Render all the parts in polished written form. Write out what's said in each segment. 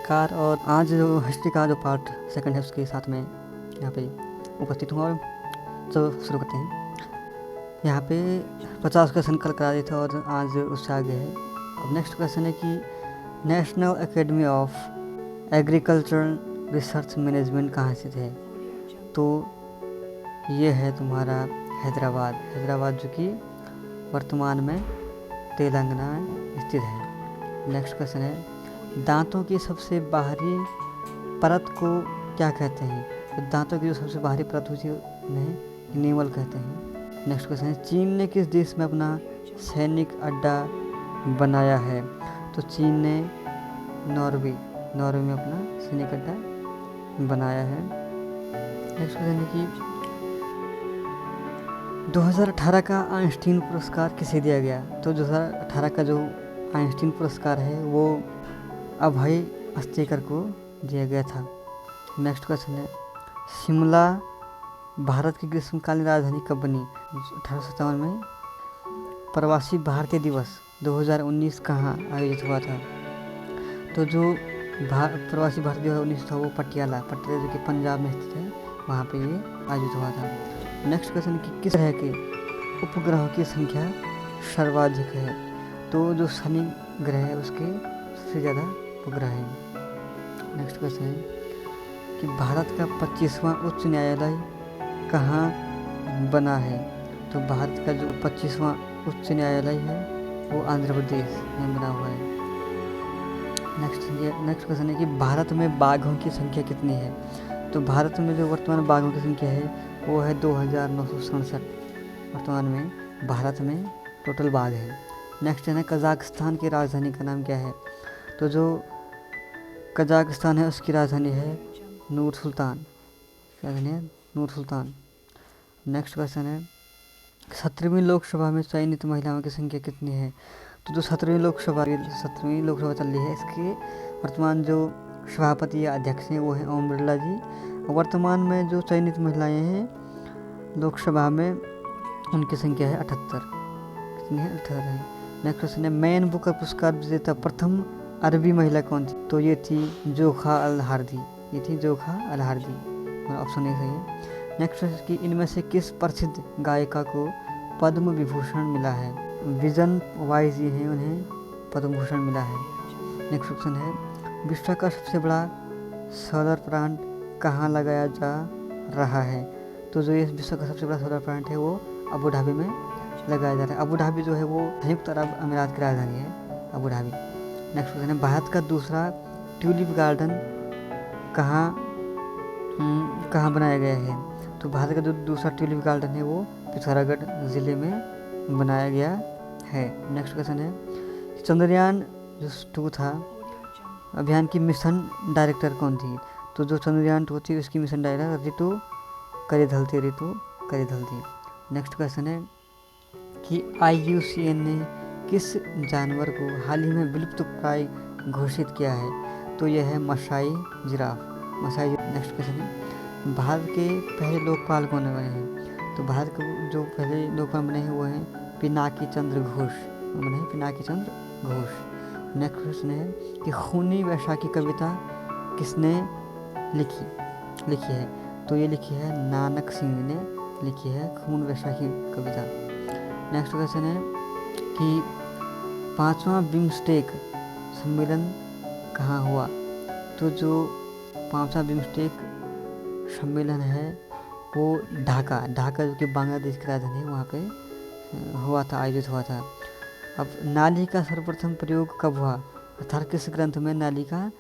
नमस्कार। और आज जो हिस्ट्री का जो पार्ट सेकंड है उसके साथ में यहाँ पे उपस्थित हूँ और चलो शुरू करते हैं। यहाँ पे 50 क्वेश्चन कल करा दिए थे और आज उससे आगे है। अब नेक्स्ट क्वेश्चन है कि national academy of agricultural research management कहाँ स्थित है। तो ये है तुम्हारा हैदराबाद जो कि वर्तमान में तेलंगाना में स्थित है। नेक्स्ट क्वेश्चन है दांतों की सबसे बाहरी परत को क्या कहते हैं। तो दांतों की जो सबसे बाहरी परत होती है उन्हें इनेमल कहते हैं। नेक्स्ट क्वेश्चन है चीन ने किस देश में अपना सैनिक अड्डा बनाया है। तो चीन ने नॉर्वे में अपना सैनिक अड्डा बनाया है। नेक्स्ट क्वेश्चन है कि 2018 का आइंस्टीन पुरस्कार किसे दिया गया। तो 2018 का जो आइंस्टीन पुरस्कार है वो अभय अस्तेकर को दिया गया था। नेक्स्ट क्वेश्चन है शिमला भारत की ग्रीष्मकालीन राजधानी कब बनी। 1857 में। प्रवासी भारतीय दिवस 2019 कहाँ आयोजित हुआ था। तो जो प्रवासी भारतीय दिवस 19 था वो पटियाला जो कि पंजाब में स्थित है वहाँ पे ये आयोजित हुआ था। नेक्स्ट क्वेश्चन कि किस तरह के उपग्रहों की संख्या सर्वाधिक है। तो जो शनि ग्रह है उसके सबसे ज़्यादा उपग्रह हैं। नेक्स्ट क्वेश्चन है कि भारत का 25वां उच्च न्यायालय कहाँ बना है। तो भारत का जो 25वां उच्च न्यायालय है वो आंध्र प्रदेश में बना हुआ है। नेक्स्ट क्वेश्चन है कि भारत में बाघों की संख्या कितनी है। तो भारत में जो वर्तमान बाघों की संख्या है वो है 2967। वर्तमान में भारत में टोटल बाघ है। नेक्स्ट है कजाकिस्तान की राजधानी का नाम क्या है। तो जो कजाकिस्तान है उसकी राजधानी है नूर सुल्तान। नेक्स्ट क्वेश्चन है 17वीं लोकसभा में चयनित महिलाओं की संख्या कितनी है। तो जो 17वीं लोकसभा चल रही है इसके वर्तमान जो सभापति या अध्यक्ष हैं वो हैं ओम बिरला जी। वर्तमान में जो चयनित महिलाएं हैं लोकसभा में उनकी संख्या है 78। कितनी है 78 है। नेक्स्ट क्वेश्चन है मैन बुकर पुरस्कार विजेता प्रथम अरबी महिला कौन थी। तो ये थी जोखा अल हार्दी। और ऑप्शन ए सही है। नेक्स्ट क्वेश्चन कि इनमें से किस प्रसिद्ध गायिका को पद्म विभूषण मिला है। विजन वाइज ये हैं उन्हें पद्म विभूषण मिला है। नेक्स्ट क्वेश्चन है विश्व का सबसे बड़ा सोलर प्लांट कहाँ लगाया जा रहा है। तो जो ये विश्व का सबसे बड़ा सोलर प्लांट है वो अबू धाबी में लगाया जा रहा है। अबू धाबी जो है वो संयुक्त अरब अमीरात की राजधानी है अबू धाबी। नेक्स्ट क्वेश्चन है भारत का दूसरा ट्यूलिप गार्डन कहाँ बनाया गया है। तो भारत का जो दूसरा ट्यूलिप गार्डन है वो पिथौरागढ़ ज़िले में बनाया गया है। नेक्स्ट क्वेश्चन है चंद्रयान जो 2 था अभियान की मिशन डायरेक्टर कौन थी। तो जो चंद्रयान 2 थी उसकी mission director Ritu Karidhal. Next question है कि IUCN ने किस जानवर को हाल ही में विलुप्त प्राय घोषित किया है। तो यह है मसाई जिराफ। नेक्स्ट क्वेश्चन है भारत के पहले लोकपाल कौन बने हैं। तो भारत के जो पहले लोकपाल बने हैं वो हैं पिनाकी चंद्र घोष। नेक्स्ट क्वेश्चन है कि खूनी वैशाखी कविता किसने लिखी है। तो ये लिखी है नानक सिंह ने लिखी है खून वैशाखी कविता। नेक्स्ट क्वेश्चन है कि 5वां बिम्स्टेक सम्मेलन कहाँ हुआ। तो जो 5वां बिम्स्टेक सम्मेलन है वो ढाका जो कि बांग्लादेश की राजधानी है वहाँ पे आयोजित हुआ था। अब नाली का सर्वप्रथम प्रयोग कब हुआ। अर्थात किस ग्रंथ में नाली का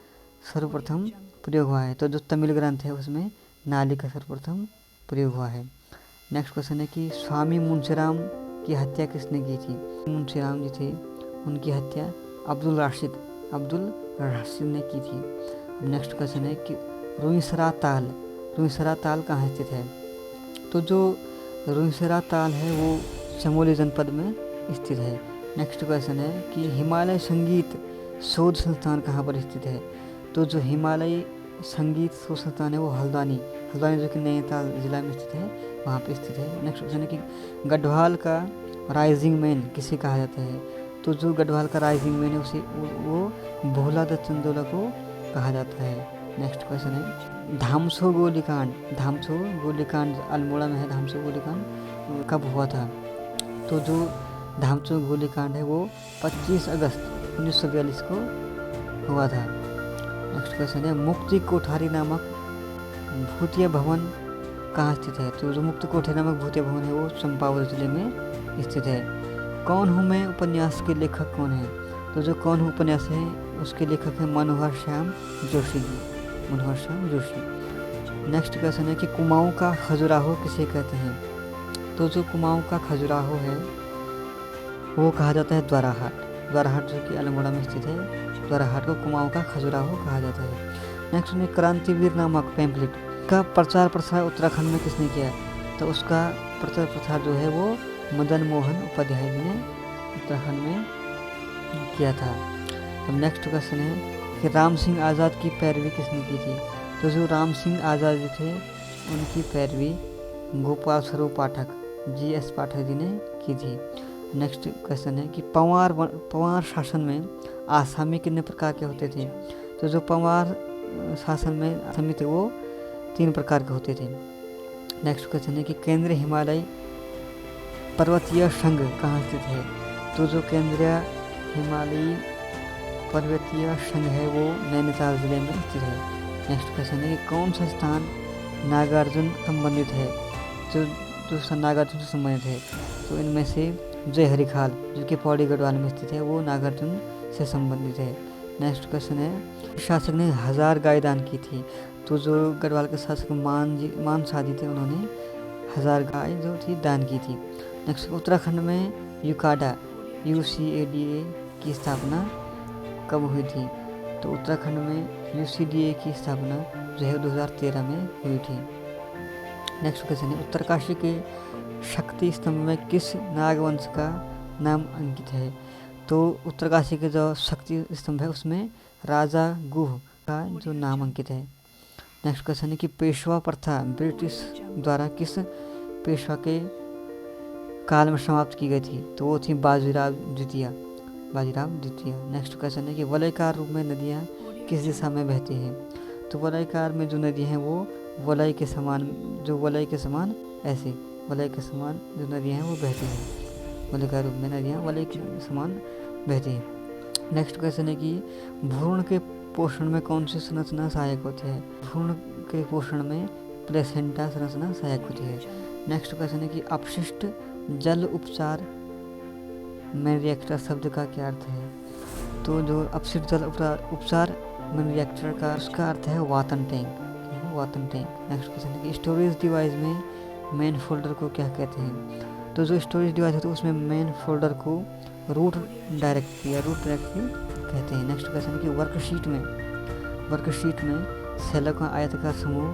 सर्वप्रथम प्रयोग हुआ है। तो जो तमिल ग्रंथ है उसमें नाली का सर्वप्रथम प्रयोग हुआ है। नेक्स्ट क्वेश्चन है कि स्वामी मुंशीराम की हत्या किसने की थी। मुंशीराम जी थे उनकी हत्या अब्दुल राशिद ने की थी। नेक्स्ट क्वेश्चन है कि रुइसरा ताल कहाँ स्थित है। तो जो रुइसरा ताल है वो चमोली जनपद में स्थित है। नेक्स्ट क्वेश्चन है कि हिमालय संगीत शोध संस्थान कहाँ पर स्थित है। तो जो हिमालय संगीत शोध संस्थान है वो हल्द्वानी जो कि नैनीताल जिला में स्थित है वहाँ पे स्थित है। नेक्स्ट क्वेश्चन है कि गढ़वाल का राइजिंग मैन किसे कहा जाता है। तो जो गढ़वाल का राइजिंग मैन है उसे वो भोला दत्त चंदोला को कहा जाता है। नेक्स्ट क्वेश्चन है धामसो गोलीकांड। धामसो गोलीकांड अल्मोड़ा में है। धामसो गोलीकांड कब हुआ था? तो जो धामसो गोलीकांड है वो 25 अगस्त 1942 को हुआ था। नेक्स्ट क्वेश्चन है मुक्ति कोठारी नामक भूतिया भवन कहाँ स्थित है? तो जो मुक्ति कोठारी नामक भूतिया भवन है वो चंपावत जिले में स्थित है। कौन हूँ मैं उपन्यास के लेखक कौन है? तो जो कौन हूँ उपन्यास है उसके लेखक है मनोहर श्याम जोशी जी। मनोहर श्याम जोशी। नेक्स्ट क्वेश्चन है कि कुमाऊँ का खजुराहो किसे कहते हैं? तो जो कुमाऊँ का खजुराहो है वो कहा जाता है द्वाराहाट। द्वाराहाट जो कि अल्मोड़ा में स्थित है, द्वाराहाट को कुमाऊँ का खजुराहो कहा जाता है। नेक्स्ट में क्रांतिवीर नामक पैम्पलेट का प्रचार प्रसार उत्तराखंड में किसने किया? तो उसका प्रचार प्रसार जो है वो मदन मोहन उपाध्याय जी ने उत्तराखंड में किया था। अब नेक्स्ट क्वेश्चन है कि राम सिंह आज़ाद की पैरवी किसने की थी? तो जो राम सिंह आज़ाद जी थे उनकी पैरवी गोपाल स्वरूप पाठक GS पाठक जी ने की थी। नेक्स्ट क्वेश्चन है कि पंवार शासन में आसामी कितने प्रकार के होते थे? तो जो पंवार शासन में आसामी थे वो 3 प्रकार के होते थे। नेक्स्ट क्वेश्चन है कि केंद्रीय हिमालय पर्वतीय संघ कहाँ स्थित है? तो जो केंद्रीय हिमालयी पर्वतीय संघ है वो नैनीताल जिले में स्थित है। नेक्स्ट क्वेश्चन है कि कौन सा स्थान नागार्जुन संबंधित है? जो नागार्जुन से संबंधित है तो इनमें से जय हरिखाल जो कि पौड़ी गढ़वाल में स्थित है वो नागार्जुन से संबंधित है। नेक्स्ट क्वेश्चन है शासक ने 1000 गाय दान की थी? तो जो गढ़वाल के शासक मान शाह जी थे उन्होंने 1000 गाय जो थी दान की थी। नेक्स्ट उत्तराखंड में यूकाडा UCADA की स्थापना कब हुई थी? तो उत्तराखंड में UCDA की स्थापना जो है 2013 में हुई थी। नेक्स्ट क्वेश्चन है उत्तरकाशी के शक्ति स्तंभ में किस नागवंश का नाम अंकित है? तो उत्तरकाशी के जो शक्ति स्तंभ है उसमें राजा गुह का जो नाम अंकित है। नेक्स्ट क्वेश्चन है कि पेशवा प्रथा ब्रिटिश द्वारा किस पेशवा के काल में समाप्त की गई थी? तो वो थी बाजीराव द्वितीय। नेक्स्ट क्वेश्चन है कि वलयकार रूप में नदियाँ किस दिशा में बहती हैं? तो वलयकार में जो नदी हैं वो वलय के समान ऐसे वलय के समान जो नदियाँ हैं वो बहती हैं। वलयकार रूप में नदियाँ वलय के समान बहती हैं। नेक्स्ट क्वेश्चन है कि भ्रूण के पोषण में कौन सी संरचना सहायक होती है? भ्रूण के पोषण में प्लेसेंटा संरचना सहायक होती है। नेक्स्ट क्वेश्चन है कि अपशिष्ट जल उपचार में रिएक्टर शब्द का क्या अर्थ है? तो जो अपशिष्ट जल उपचार में रिएक्टर का उसका अर्थ है वातन टैंक। नेक्स्ट क्वेश्चन है कि स्टोरेज डिवाइस में मेन फोल्डर को क्या कहते हैं? तो जो स्टोरेज डिवाइस होता है उसमें मेन फोल्डर को रूट डायरेक्टरी कहते हैं। नेक्स्ट क्वेश्चन है कि वर्कशीट में सेलों का आयताकार समूह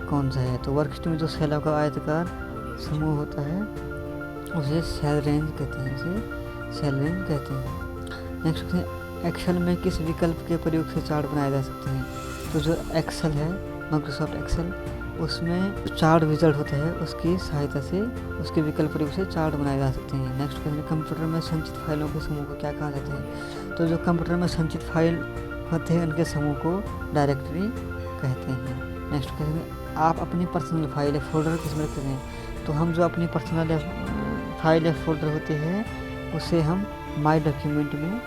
कौन सा है? तो वर्कशीट में जो सेलों का आयताकार समूह होता है उसे सेल रेंज कहते हैं। नेक्स्ट क्वेश्चन एक्सेल में किस विकल्प के प्रयोग से चार्ट बनाए जा सकते हैं? तो जो एक्सेल है माइक्रोसॉफ्ट एक्सेल उसमें चार्ट विजार्ड होता है उसकी सहायता से उसके विकल्प प्रयोग से चार्ट बनाए जा सकते हैं। नेक्स्ट क्वेश्चन कंप्यूटर में संचित फाइलों के समूह को क्या कहा जाता है? तो जो कंप्यूटर में संचित फाइल होते हैं उनके समूह को डायरेक्टरी कहते हैं। नेक्स्ट क्वेश्चन आप अपनी पर्सनल फाइल या फोल्डर किस में रखते हैं? तो हम जो अपनी पर्सनल फाइल या फोल्डर होते हैं उसे हम माई डॉक्यूमेंट में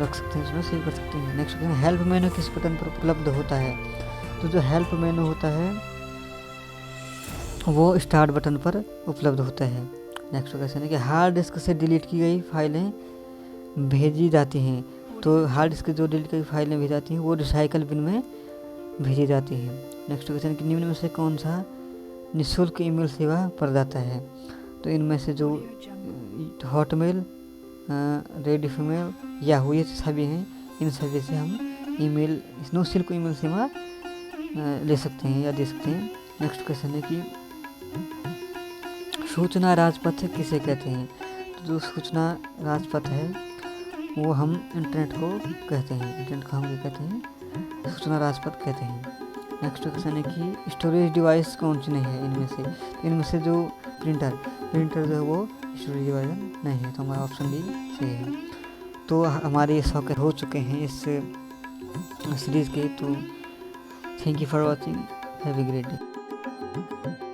रख सकते हैं, उसमें सेव कर सकते हैं। नेक्स्ट क्वेश्चन हेल्प मेनू किस बटन पर उपलब्ध होता है? तो जो हेल्प मेनू होता है वो स्टार्ट बटन पर उपलब्ध होता है। नेक्स्ट क्वेश्चन है कि हार्ड डिस्क से डिलीट की गई फाइलें भेजी जाती हैं। तो हार्ड डिस्क जो डिलीट की फाइलें भेजी जाती हैं वो रिसाइकल बिन में भेजी जाती हैं। नेक्स्ट क्वेश्चन कि निम्न में से कौन सा निःशुल्क ईमेल सेवा प्रदाता है? तो इनमें से जो हॉटमेल रेडिफमेल याहू ये सभी हैं, इन सभी से हम ईमेल निःशुल्क ईमेल सेवा ले सकते हैं या दे सकते हैं। नेक्स्ट क्वेश्चन है कि सूचना राजपथ किसे कहते हैं? तो जो सूचना राजपथ है वो हम इंटरनेट को कहते हैं। इंटरनेट को हम क्या कहते हैं? सूचना राजपथ कहते हैं। नेक्स्ट क्वेश्चन है कि स्टोरेज डिवाइस कौन सी नहीं है इनमें से? इनमें से जो प्रिंटर जो है वो स्टोरेज डिवाइस नहीं है, तो हमारा ऑप्शन डी सही है। तो हमारे 100 हो चुके हैं इस सीरीज़ की। तो thank you for watching, have a great day.